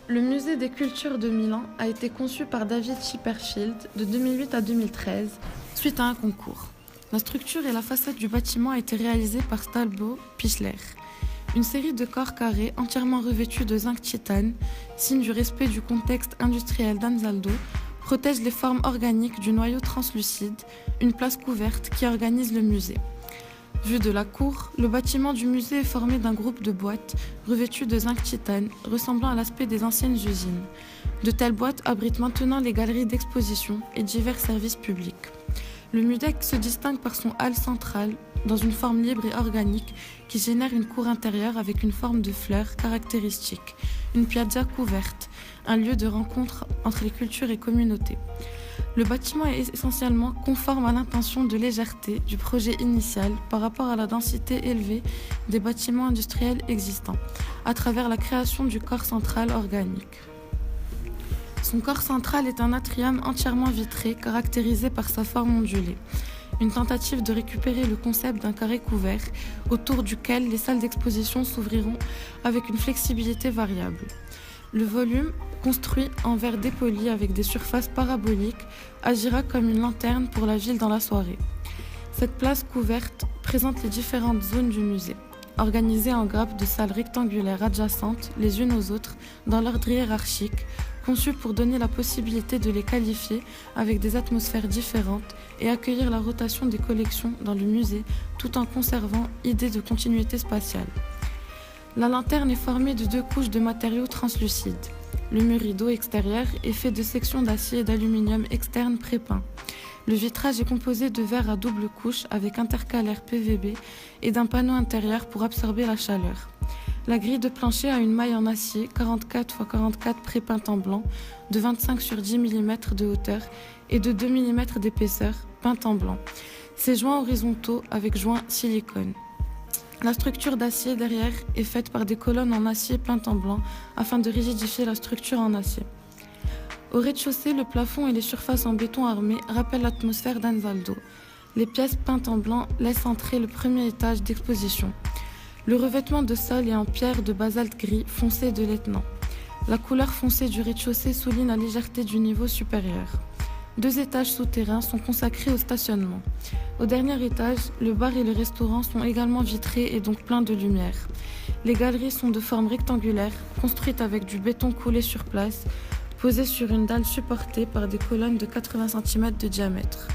Le musée des cultures de Milan a été conçu par David Chipperfield de 2008 à 2013 suite à un concours. La structure et la façade du bâtiment a été réalisée par Stalbo Pichler. Une série de corps carrés entièrement revêtus de zinc titane, signe du respect du contexte industriel d'Ansaldo, protège les formes organiques du noyau translucide, une place couverte qui organise le musée. Vu de la cour, le bâtiment du musée est formé d'un groupe de boîtes revêtues de zinc titane, ressemblant à l'aspect des anciennes usines. De telles boîtes abritent maintenant les galeries d'exposition et divers services publics. Le MUDEC se distingue par son hall central, dans une forme libre et organique, qui génère une cour intérieure avec une forme de fleurs caractéristique, une piazza couverte, un lieu de rencontre entre les cultures et communautés. Le bâtiment est essentiellement conforme à l'intention de légèreté du projet initial par rapport à la densité élevée des bâtiments industriels existants, à travers la création du corps central organique. Son corps central est un atrium entièrement vitré, caractérisé par sa forme ondulée. Une tentative de récupérer le concept d'un carré couvert, autour duquel les salles d'exposition s'ouvriront avec une flexibilité variable. Le volume, construit en verre dépoli avec des surfaces paraboliques, agira comme une lanterne pour la ville dans la soirée. Cette place couverte présente les différentes zones du musée, organisées en grappes de salles rectangulaires adjacentes les unes aux autres dans l'ordre hiérarchique, conçues pour donner la possibilité de les qualifier avec des atmosphères différentes et accueillir la rotation des collections dans le musée tout en conservant idée de continuité spatiale. La lanterne est formée de 2 couches de matériaux translucides. Le mur rideau extérieur est fait de sections d'acier et d'aluminium externe pré-peint. Le vitrage est composé de verre à double couche avec intercalaire PVB et d'un panneau intérieur pour absorber la chaleur. La grille de plancher a une maille en acier 44 x 44 pré-peinte en blanc de 25 sur 10 mm de hauteur et de 2 mm d'épaisseur peinte en blanc. Ses joints horizontaux avec joints silicone. La structure d'acier derrière est faite par des colonnes en acier peintes en blanc afin de rigidifier la structure en acier. Au rez-de-chaussée, le plafond et les surfaces en béton armé rappellent l'atmosphère d'Ansaldo. Les pièces peintes en blanc laissent entrer le premier étage d'exposition. Le revêtement de sol est en pierre de basalte gris foncé de l'Etnan. La couleur foncée du rez-de-chaussée souligne la légèreté du niveau supérieur. 2 étages souterrains sont consacrés au stationnement. Au dernier étage, le bar et le restaurant sont également vitrés et donc pleins de lumière. Les galeries sont de forme rectangulaire, construites avec du béton coulé sur place, posé sur une dalle supportée par des colonnes de 80 cm de diamètre.